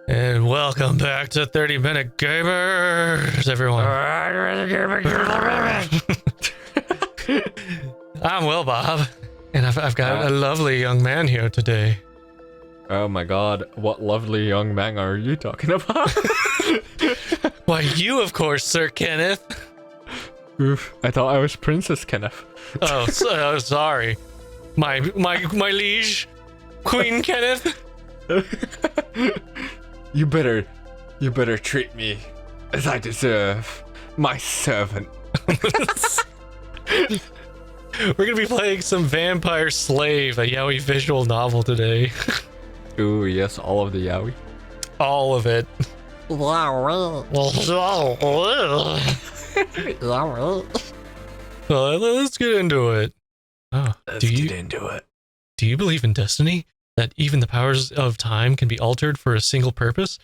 And welcome back to 30-Minute Gamers, everyone. I'm Will Bob, and I've got a lovely young man here today. Oh my god, what lovely young man are you talking about? Why, you, of course, Sir Kenneth. Oof, I thought I was Princess Kenneth. Oh, sorry. My liege, Queen Kenneth. You better treat me as I deserve, my servant. We're gonna be playing some Vampire Slave, a Yaoi visual novel today. Ooh, yes, all of the yaoi. All of it. Well, let's get into it. Oh, Let's get into it. Do you believe in destiny? That even the powers of time can be altered for a single purpose?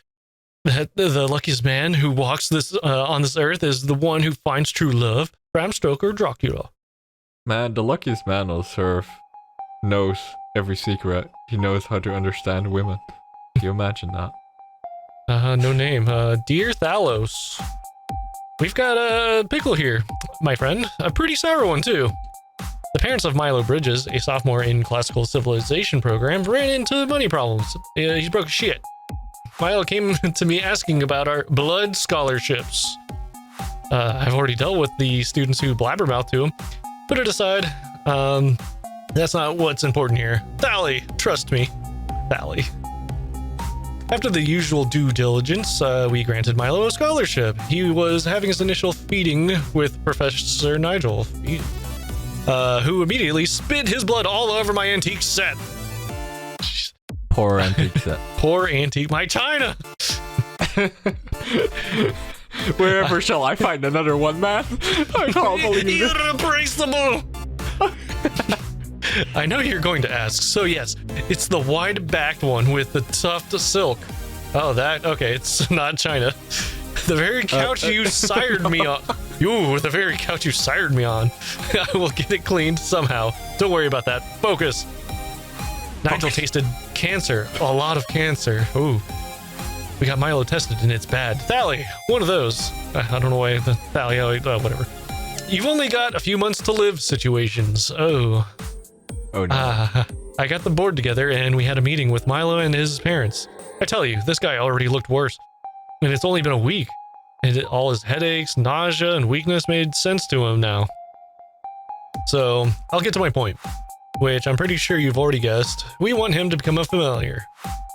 That the luckiest man who walks on this earth is the one who finds true love? Bram Stoker, Dracula. Man, the luckiest man on this earth knows every secret. He knows how to understand women. Can you imagine that? No name. Dear Thalos. We've got a pickle here, my friend. A pretty sour one, too. The parents of Milo Bridges, a sophomore in classical civilization programs, ran into money problems. He's broke shit. Milo came to me asking about our blood scholarships. I've already dealt with the students who blabbermouth to him. Put it aside. That's not what's important here. Thally, trust me. Thally. After the usual due diligence, we granted Milo a scholarship. He was having his initial feeding with Professor Nigel, who immediately spit his blood all over my antique set. Poor antique set. Poor antique, my china! Wherever shall I find another one, man? I can't believe it. Irreplaceable! I know you're going to ask, so yes, it's the wide-backed one with the tuft silk. Oh, okay, it's not China. The very couch you sired me on. The very couch you sired me on. I will get it cleaned somehow. Don't worry about that. Focus. Nigel tasted cancer. A lot of cancer. Ooh. We got Milo tested and it's bad. Thally, one of those. I don't know why the Thally, whatever. You've only got a few months to live situations. Oh. Oh no. I got the board together and we had a meeting with Milo and his parents. I tell you, this guy already looked worse. And it's only been a week. And all his headaches, nausea, and weakness made sense to him now. So, I'll get to my point, which I'm pretty sure you've already guessed. We want him to become a familiar.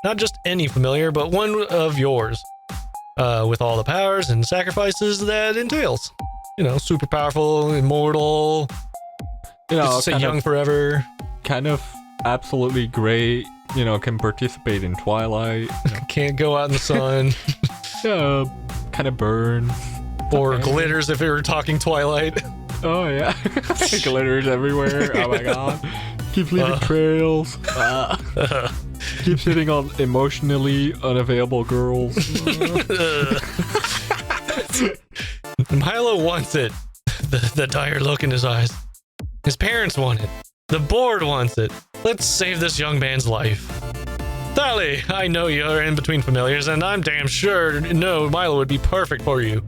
Not just any familiar, but one of yours. With all the powers and sacrifices that entails. You know, super powerful, immortal, stay young forever. Kind of absolutely great, can participate in Twilight. Can't go out in the sun. Kind of burns. Or glitters if we were talking Twilight. Oh yeah. Glitters everywhere. Oh my god. Keeps leaving trails. Keeps hitting on emotionally unavailable girls. Milo wants it. The dire look in his eyes. His parents want it. The board wants it. Let's save this young man's life. Thally, I know you're in between familiars, and I'm damn sure Milo would be perfect for you.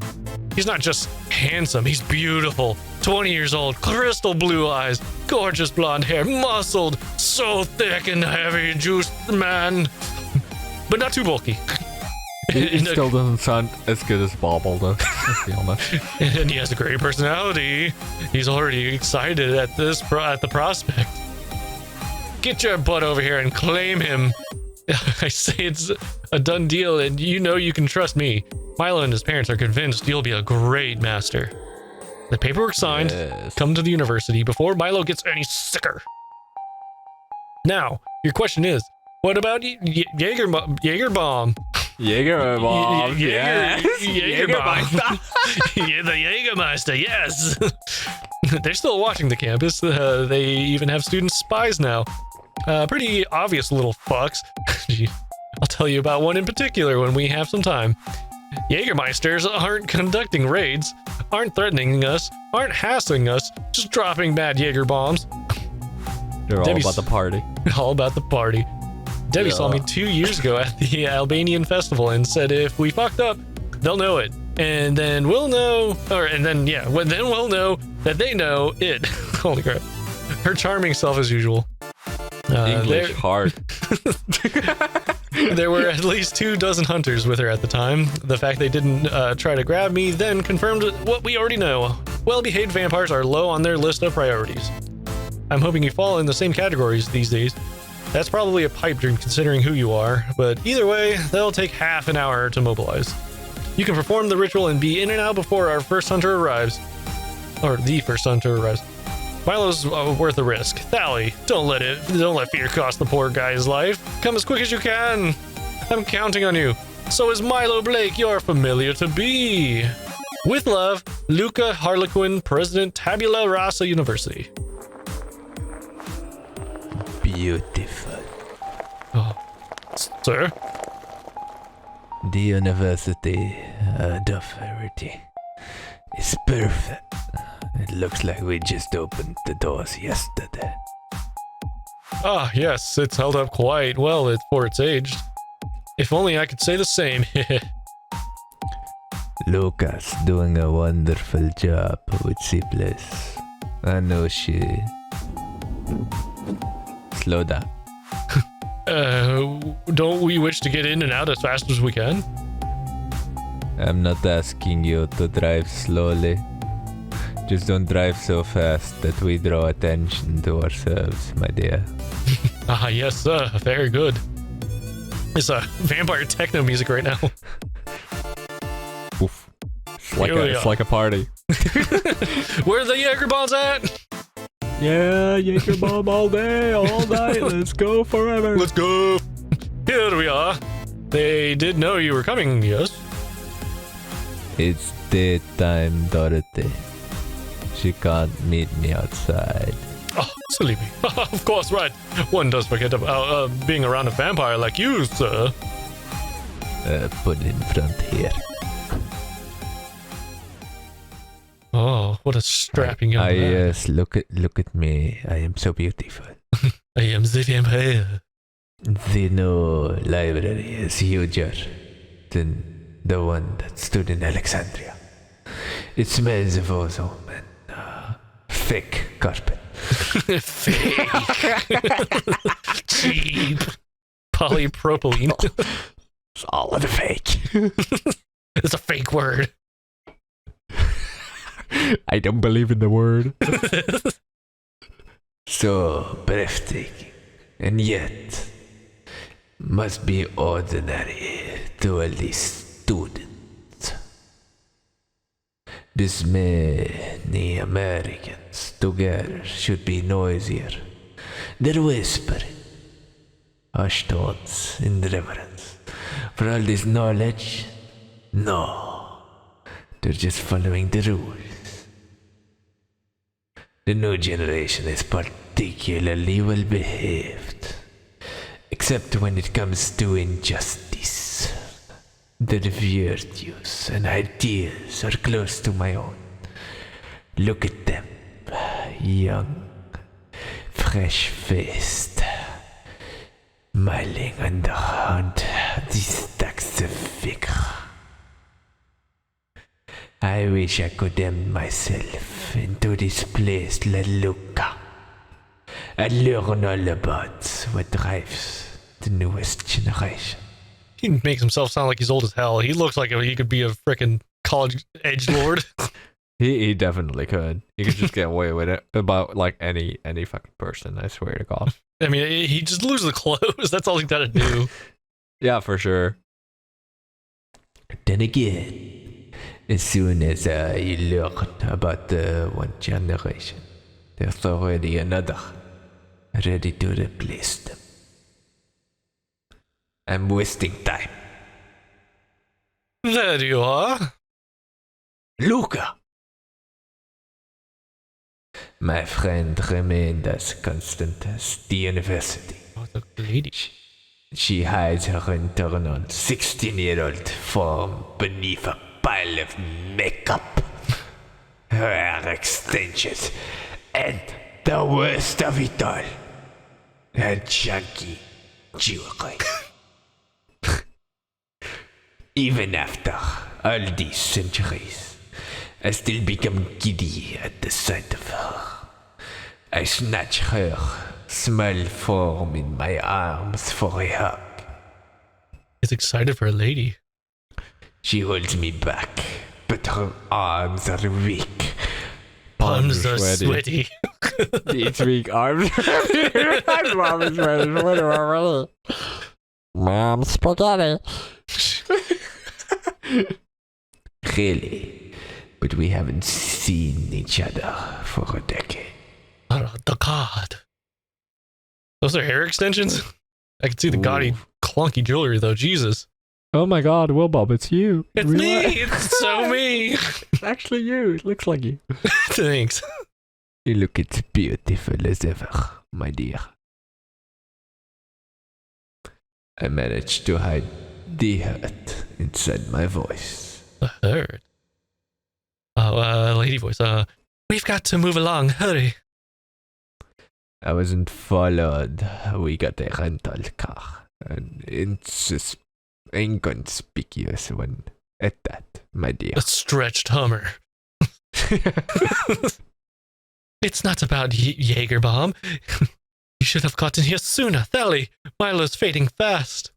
He's not just handsome, he's beautiful. 20 years old, crystal blue eyes, gorgeous blonde hair, muscled, so thick and heavy juiced man. But not too bulky. He still doesn't sound as good as Bobble, though. Let's be honest. And he has a great personality. He's already excited at the prospect. Get your butt over here and claim him. I say it's a done deal, and you can trust me. Milo and his parents are convinced you'll be a great master. The paperwork signed. Yes. Come to the university before Milo gets any sicker. Now, your question is, what about Jaeger bomb? Jaeger bomb, yes. Jägermeister. Yeah, the Jägermeister, yes. They're still watching the campus. They even have student spies now. Pretty obvious little fucks. I'll tell you about one in particular when we have some time. Jägermeisters aren't conducting raids, aren't threatening us, aren't hassling us, just dropping bad Jaeger bombs. They're all about the party. All about the party. Debbie saw me 2 years ago at the Albanian festival and said if we fucked up, they'll know it. And then we'll know, then we'll know that they know it. Holy crap. Her charming self as usual. English hard. There were at least 24 hunters with her at the time. The fact they didn't try to grab me then confirmed what we already know. Well-behaved vampires are low on their list of priorities. I'm hoping you fall in the same categories these days. That's probably a pipe dream considering who you are, but either way, they'll take half an hour to mobilize. You can perform the ritual and be in and out before our first hunter arrives. Or the first hunter arrives. Milo's worth the risk. Thally, don't let fear cost the poor guy's life. Come as quick as you can. I'm counting on you. So is Milo Blake, your familiar to be. With love, Luca Harlequin, President, Tabula Rasa University. Beautiful. Oh, sir? The University authority is perfect. It looks like we just opened the doors yesterday. Ah, yes, it's held up quite well for its age. If only I could say the same. Lucas doing a wonderful job with the place. I know she... Slow down. Don't we wish to get in and out as fast as we can? I'm not asking you to drive slowly. Just don't drive so fast that we draw attention to ourselves, my dear. Ah, yes, sir. Very good. It's vampire techno music right now. Oof. It's like a party. Where are the Jaeger bombs at? Yeah, Jaeger bomb all day, all night. Let's go forever. Let's go. Here we are. They did know you were coming, yes? It's daytime, Dorothy. She can't meet me outside. Oh, silly me. Of course, right. One does forget about being around a vampire like you, sir. Put it in front here. Oh, what a strapping young man. Yes, look at me. I am so beautiful. I am the vampire. The new library is huger than the one that stood in Alexandria. It smells of ozone and fake carpet. Fake. Cheap. Polypropylene. It's all of the fake. It's a fake word. I don't believe in the word. So breathtaking, and yet must be ordinary to a least student. This many Americans together should be noisier. They're whispering, hushed tones in reverence. For all this knowledge, no, they're just following the rules. The new generation is particularly well behaved, except when it comes to injustice. Their virtues and ideals are close to my own. Look at them, young, fresh-faced, smiling under these stacks of vigor. I wish I could empty myself into this place, La Luca, and learn all about what drives the newest generation. He makes himself sound like he's old as hell. He looks like he could be a freaking college edgelord. He definitely could. He could just get away with it about like any fucking person, I swear to God. I mean, he just loses the clothes. That's all he gotta do. Yeah, for sure. Then again, as soon as I learn about the one generation, there's already another ready to replace them. I'm wasting time. There you are. Luca! My friend remained as constant as the university. Oh, the lady. She hides her internal 16-year-old form beneath a pile of makeup, her hair extensions, and the worst of it all, her junky, jewelry. Even after all these centuries, I still become giddy at the sight of her. I snatch her small form in my arms for a hug. He's excited for a lady. She holds me back, but her arms are weak. Palms are sweaty. These weak arms. Mom is ready. Mom spaghetti. Really, but we haven't seen each other for a decade. The god. Those are hair extensions? I can see the gaudy, clunky jewelry, though. Jesus. Oh my god, Will Bob, it's you. It's me! It's so me! It's actually you. It looks like you. Thanks. You look as beautiful as ever, my dear. I managed to hide the hurt inside my voice. The hurt? Oh, lady voice. We've got to move along. Hurry. I wasn't followed. We got a rental car. An inconspicuous one at that, my dear. A stretched Hummer. It's not about Jaegerbomb. You should have gotten here sooner, Thali. Milo's fading fast.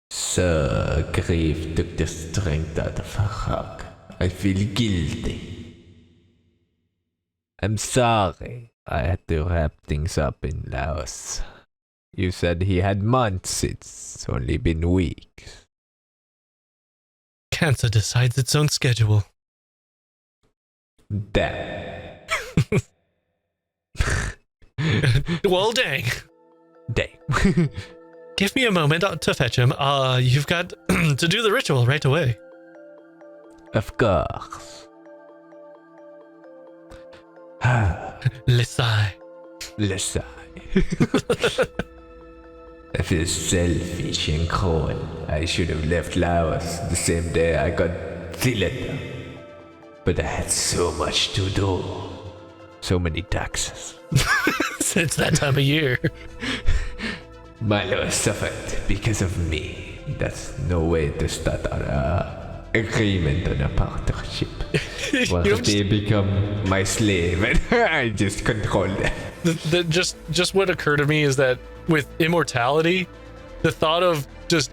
So, grief took the strength out of her heart. I feel guilty. I'm sorry. I had to wrap things up in Laos. You said he had months. It's only been weeks. Cancer decides its own schedule. Damn. Well, dang. Dang. Give me a moment to fetch him. You've got to do the ritual right away. Of course. Lisai. Listen. I feel selfish and cruel. I should have left Laos the same day I got the letter. But I had so much to do. So many taxes. It's that time of year. Milo suffered because of me. That's no way to start our agreement on a partnership. Well, they become my slave and I just control them. Just what occurred to me is that with immortality, the thought of just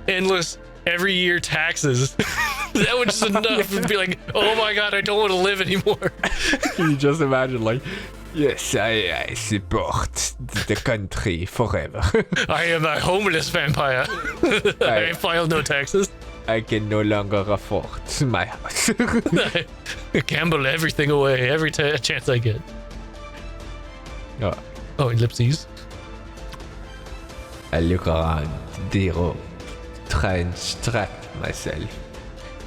endless every year taxes, that was just enough to be like, oh my god, I don't want to live anymore. You just imagine, like, yes, I support the country forever. I am a homeless vampire. I file no taxes. I can no longer afford my house. I gamble everything away every chance I get. Oh, ellipses. I look around the room, try and distract myself.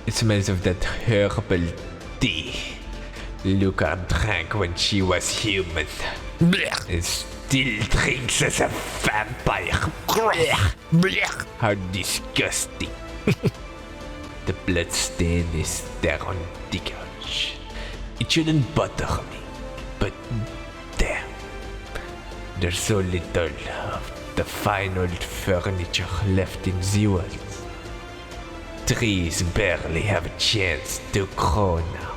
It smells of that herbal tea Luca drank when she was human. Blech. And still drinks as a vampire. Blech. How disgusting. The blood stain is there on the couch. It shouldn't bother me, but there. There's so little of the fine old furniture left in the world. Trees barely have a chance to grow now.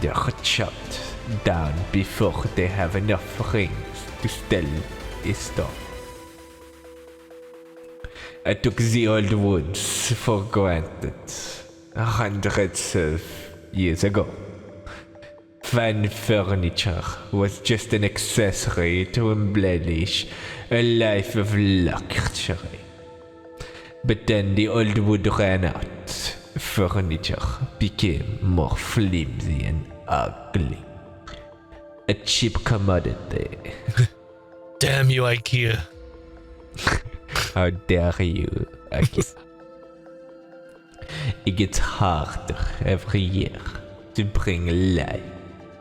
They're chopped down before they have enough rings to stand a storm. I took the old woods for granted hundreds of years ago. Fine furniture was just an accessory to embellish a life of luxury. But then the old wood ran out. Furniture became more flimsy and ugly. A cheap commodity. Damn you, IKEA. How dare you, Aki? It gets harder every year to bring light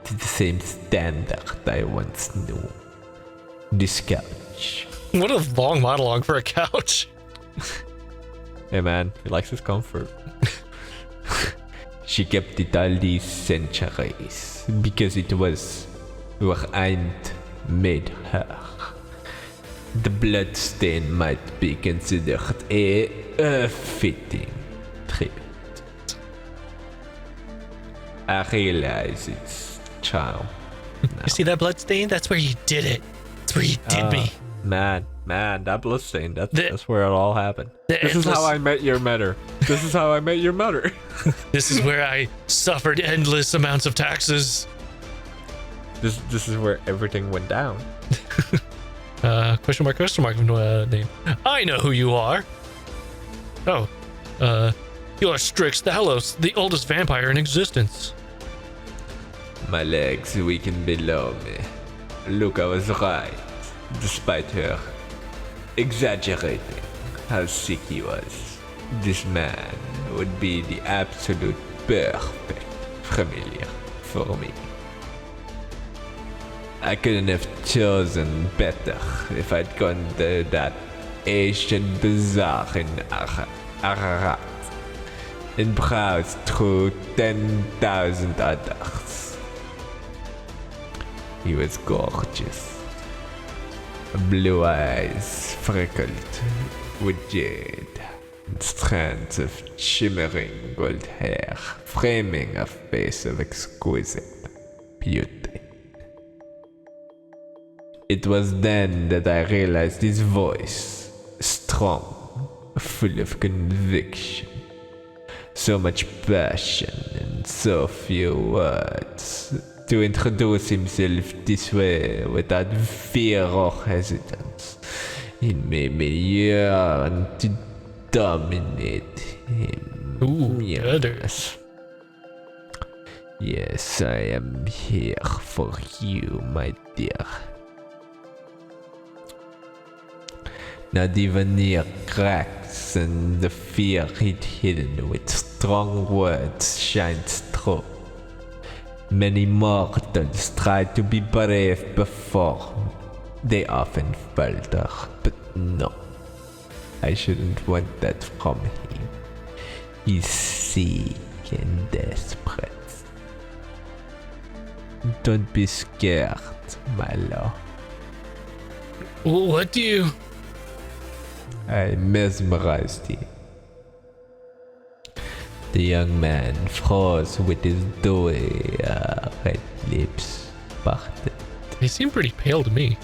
to the same standard I once knew. This couch. What a long monologue for a couch. hey man, he likes his comfort. She kept it all these centuries because it was what I'd made her. The bloodstain might be considered a fitting tribute. I realize it's charm. You see that blood stain? That's where you did it. That's where you did me. Man, that bloodstain, that's where it all happened. This is how I met your mother. This is how I met your mother. This is where I suffered endless amounts of taxes. This is where everything went down. Question mark, name. I know who you are. Oh, you're Strix Thalos, the oldest vampire in existence. My legs weakened below me. Look, I was right. Despite her exaggerating how sick he was, this man would be the absolute perfect familiar for me. I couldn't have chosen better if I'd gone to that Asian bazaar in Ararat and browsed through 10,000 others. He was gorgeous. Blue eyes freckled with jade, and strands of shimmering gold hair framing a face of exquisite beauty. It was then that I realized his voice, strong, full of conviction, so much passion and so few words. To introduce himself this way without fear or hesitance, it made me yearn to dominate him. Ooh, yes. Yes, I am here for you, my dear. Not even near cracks and the fear he'd hidden with strong words shines through. Many mortals try to be brave before. They often falter, but no. I shouldn't want that from him. He's sick and desperate. Don't be scared, my love. What do you... I mesmerized him. The young man froze with his dewy red lips parted. They seem pretty pale to me.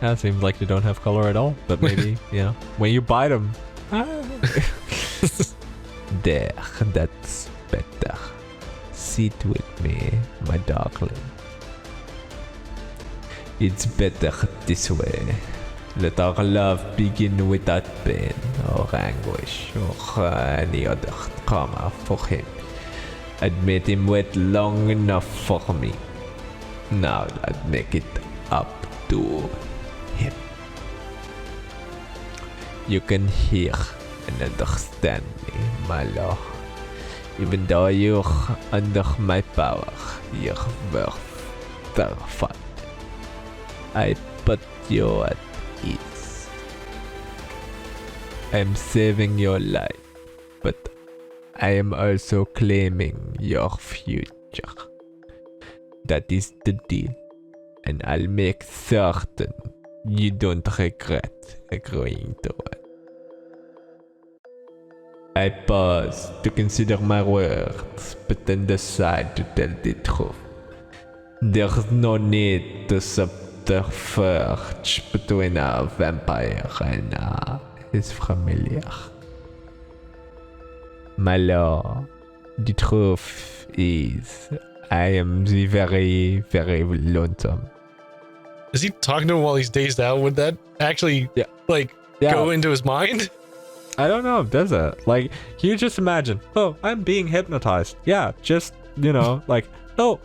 That seems like they don't have color at all, but maybe, when you bite them. There, that's better. Sit with me, my darling. It's better this way. Let our love begin without pain or anguish or any other trauma for him. I'd made him wait long enough for me. Now I'd make it up to him. You can hear and understand me, my lord. Even though you're under my power, you're worth the fight. I put you at ease. I'm saving your life, but I am also claiming your future. That is the deal, and I'll make certain you don't regret agreeing to it. I pause to consider my words, but then decide to tell the truth. There's no need to subterfuge between a vampire and his familiar. My lord, the truth is, I am the very, very lonesome. Is he talking to him while he's dazed out? Would that actually, go into his mind? I don't know, does it? Like, you just imagine, oh, I'm being hypnotized. Yeah, just, oh,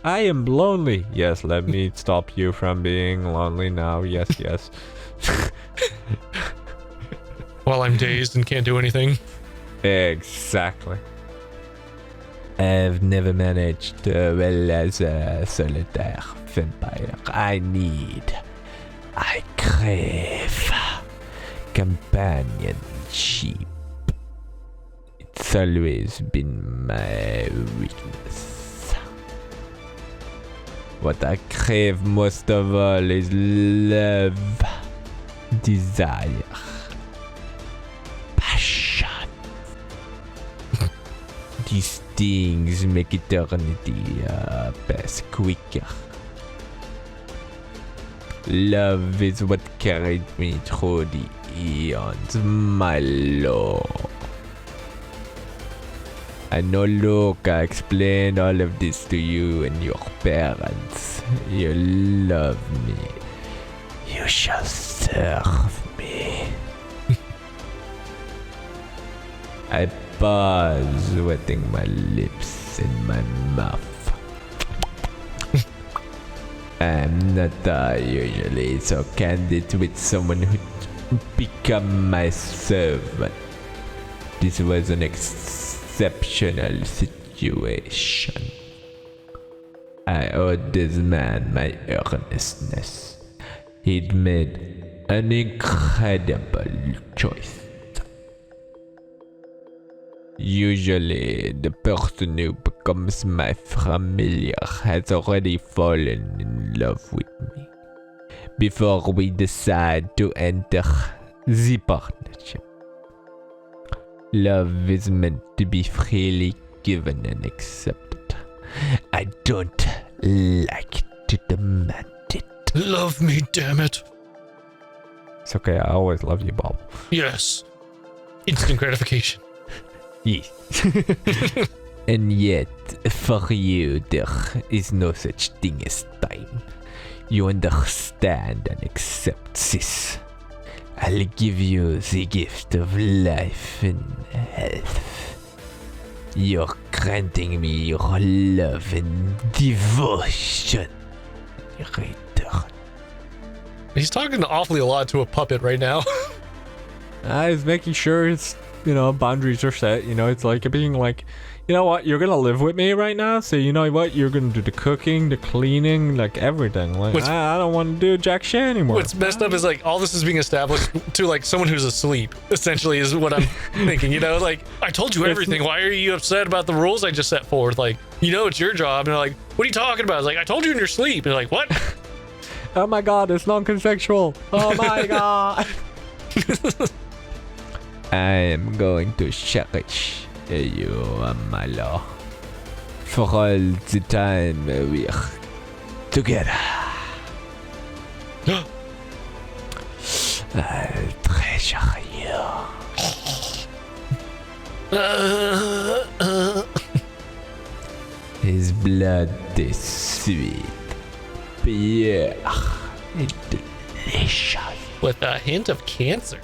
I am lonely. Yes, let me stop you from being lonely now. Yes, yes. While I'm dazed and can't do anything. Exactly. I've never managed well as a solitaire vampire. I crave companionship. It's always been my weakness. What I crave most of all is love, desire, passion. These things make eternity pass quicker. Love is what carried me through the eons, my lord. I know, look, I explained all of this to you and your parents. You love me. You shall serve me. I pause, wetting my lips and my mouth. I'm not usually so candid with someone who become my servant. This was an exceptional situation. I owed this man my earnestness. He'd made an incredible choice. Usually, the person who becomes my familiar has already fallen in love with me before we decide to enter the partnership. Love is meant to be freely given and accepted. I don't like to demand it. Love me, damn it. It's okay, I always love you, Bob. Yes. Instant gratification. Yes. And yet, for you, there is no such thing as time. You understand and accept this. I'll give you the gift of life and health. You're granting me your love and devotion. Return. He's talking awfully a lot to a puppet right now. I was making sure it's, boundaries are set. It's like being like, you know what, you're gonna live with me right now, so you know what, you're gonna do the cooking, the cleaning, like everything. Like, I don't want to do jack shit anymore. What's messed up is like all this is being established to like someone who's asleep, essentially, is what I'm thinking. Like, I told you everything. Why are you upset about the rules I just set forth? Like, it's your job. And they're like, what are you talking about? It's like, I told you in your sleep. And they're like, what? Oh my god, it's non-consensual. Oh my god. I am going to cherish you, my lord, for all the time we're together. I'll treasure you. His blood is sweet, pure, and delicious. With a hint of cancer.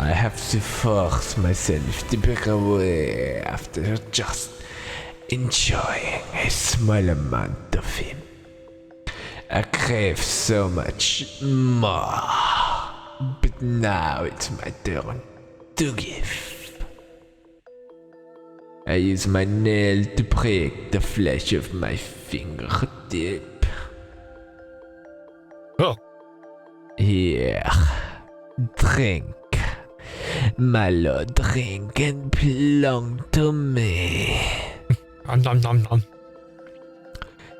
I have to force myself to break away after just enjoying a small amount of him. I crave so much more, but now it's my turn to give. I use my nail to break the flesh of my fingertip. Oh. Here, drink. My lord, drink and belong to me. Nom, nom, nom.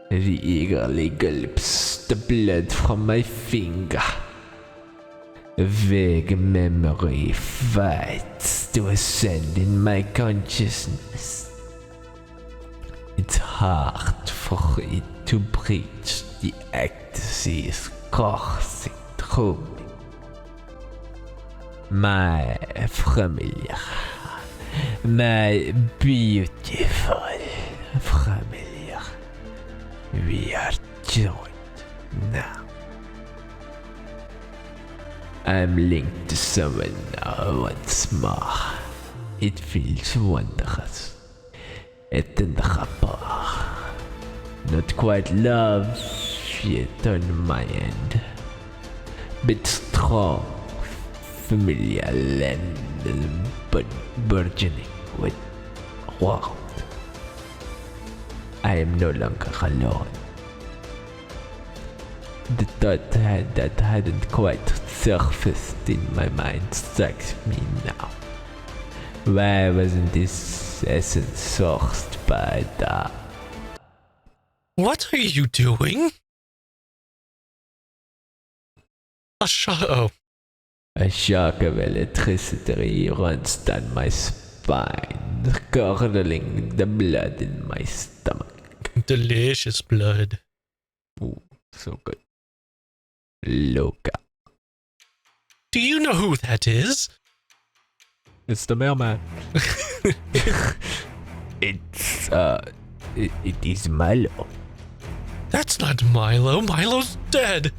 He eagerly gulps the blood from my finger. A vague memory fights to ascend in my consciousness. It's hard for it to breach the ecstasy coursing through me. My familiar, my beautiful familiar, we are joined now. I'm linked to someone once more. It feels wondrous. Et un rapport. Not quite love yet on my end, but strong, familiar and but burgeoning with warmth. I am no longer alone. The thought that hadn't quite surfaced in my mind strikes me now. Why wasn't this processen zorgt bij dat. What are you doing? Oh. A shock of electricity runs down my spine, curdling the blood in my stomach. Delicious blood. Ooh, so good. Loca. Do you know who that is? It's the mailman. It's, it is Milo. That's not Milo. Milo's dead.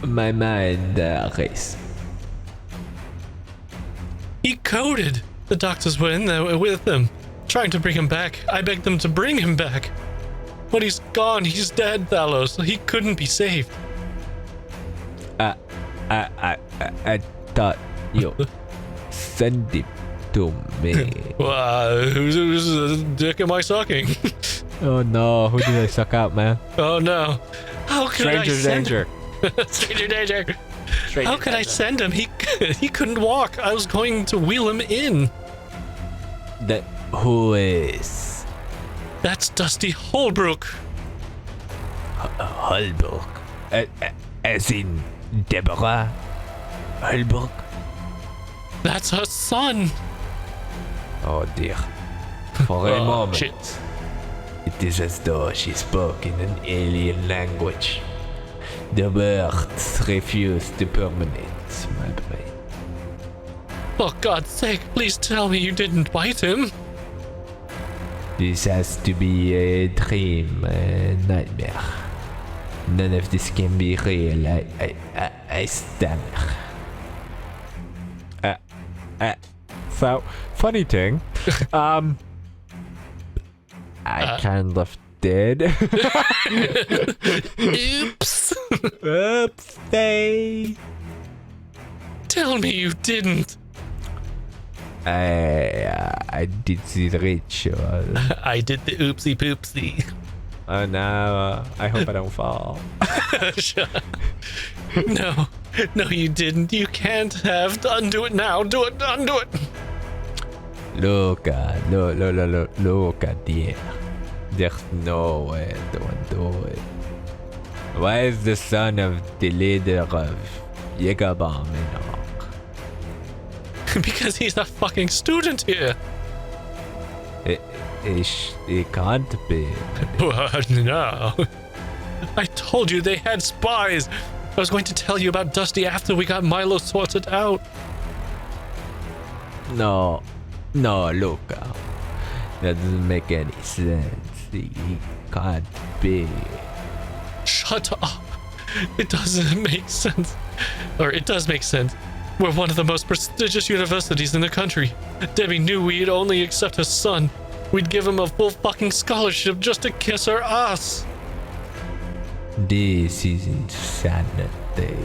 My mind race. He coded. The doctors were in there with him, trying to bring him back. I begged them to bring him back. But he's gone. He's dead, Thalos. He couldn't be saved. I thought you send it to me. Whose dick am I sucking? Oh no, who did I suck out, man? Oh no. How could I Stranger send danger. Stranger danger. How could I send him? He couldn't walk. I was going to wheel him in. That who is That's Dusty Holbrook. Holbrook? As in Deborah Holbrook? That's her son. Oh dear. For a moment, Shit. it is as though she spoke in an alien language. The words refuse to permeate my brain. For God's sake, please tell me you didn't bite him. This has to be a dream, a nightmare. None of this can be real. I stammer. So, funny thing. I kind of did. Oops. Oopsie. Tell me you didn't. I did the ritual. I did the oopsie poopsie. Oh no, I hope I don't fall. No, you didn't. You can't have. Undo it now. Do it. Undo it. Luca, Luca, dear. There's no way to undo it. Why is the son of the leader of Jägerbomb in Orc? Because he's a fucking student here. It can't be. No. I told you they had spies. I was going to tell you about Dusty after we got Milo sorted out. No, Luca. That doesn't make any sense. It can't be. Shut up. It doesn't make sense. Or it does make sense. We're one of the most prestigious universities in the country. Debbie knew we'd only accept her son. We'd give him a full fucking scholarship just to kiss her ass. This is insanity.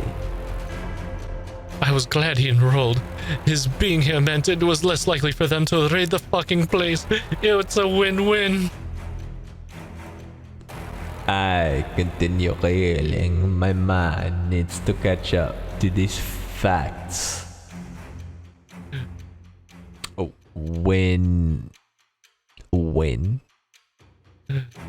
I was glad he enrolled. His being here meant it was less likely for them to raid the fucking place. It's a win-win. I continue reeling. My mind needs to catch up to these facts. Oh, when?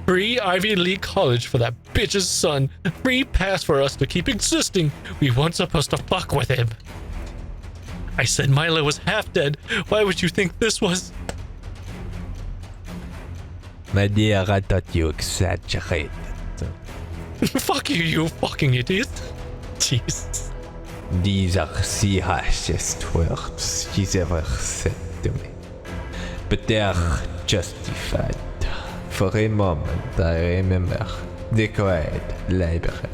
Free Ivy League college for that bitch's son. Free pass for us to keep existing. We weren't supposed to fuck with him. I said Milo was half dead. Why would you think this was? My dear, I thought you exaggerated. Fuck you, you fucking idiot. Jesus. These are the harshest words she's ever said to me. But they're justified. For a moment, I remember the quiet library.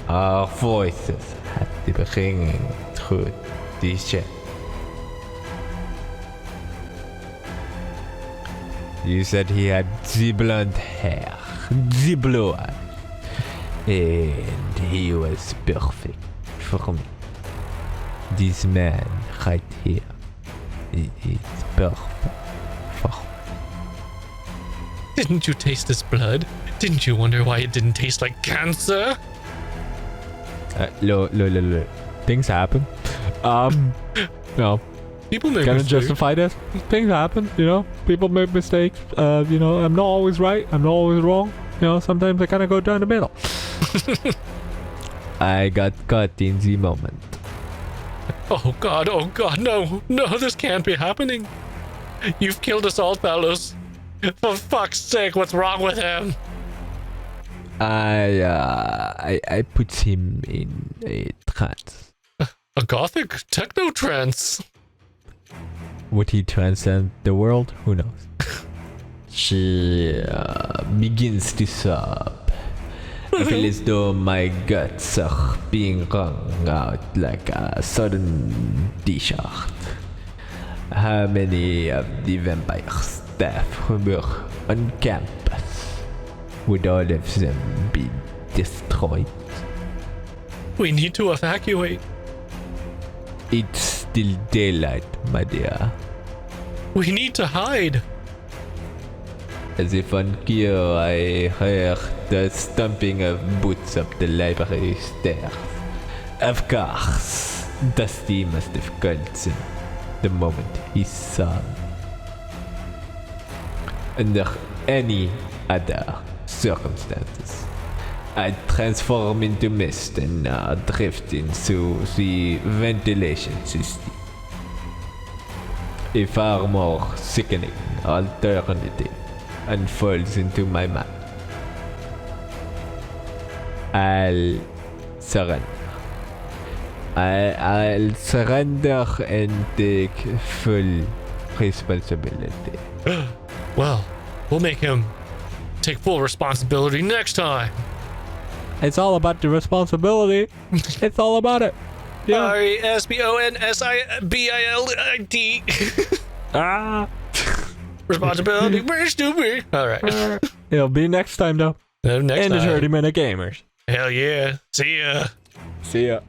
Our voices had the bringing through the chat. You said he had the blonde hair, the blue eyes, and he was perfect for me. This man right here is perfect for me. Didn't you taste his blood? Didn't you wonder why it didn't taste like cancer? Things happen. No. People make Gonna mistakes. justify this. Things happen, you know. People make mistakes. You know, I'm not always right. I'm not always wrong. You know, sometimes I kind of go down the middle. I got caught in the moment. Oh god, no, this can't be happening. You've killed us all, fellows. For fuck's sake, what's wrong with him? I put him in a trance. A gothic techno trance. Would he transcend the world? Who knows? She begins to sob. I feel as though my guts are being wrung out like a sudden discharge. How many of the vampire staff were on campus? Would all of them be destroyed? We need to evacuate. It's still daylight, my dear. We need to hide. As if on cue, I heard the stomping of boots up the library stairs. Of course, Dusty must have called him the moment he saw me. Under any other circumstances, I'd transform into mist and drift into the ventilation system. A far more sickening alternative unfolds into my mind. I'll surrender. I'll surrender and take full responsibility. Well, we'll make him take full responsibility next time. It's all about the responsibility. It's all about it. Yeah. R-E-S-P-O-N-S-I-B-I-L-I-D. Ah. Responsibility, we're stupid. All right. It'll be next time though. Next In the time. 30-minute gamers. Hell yeah. See ya. See ya.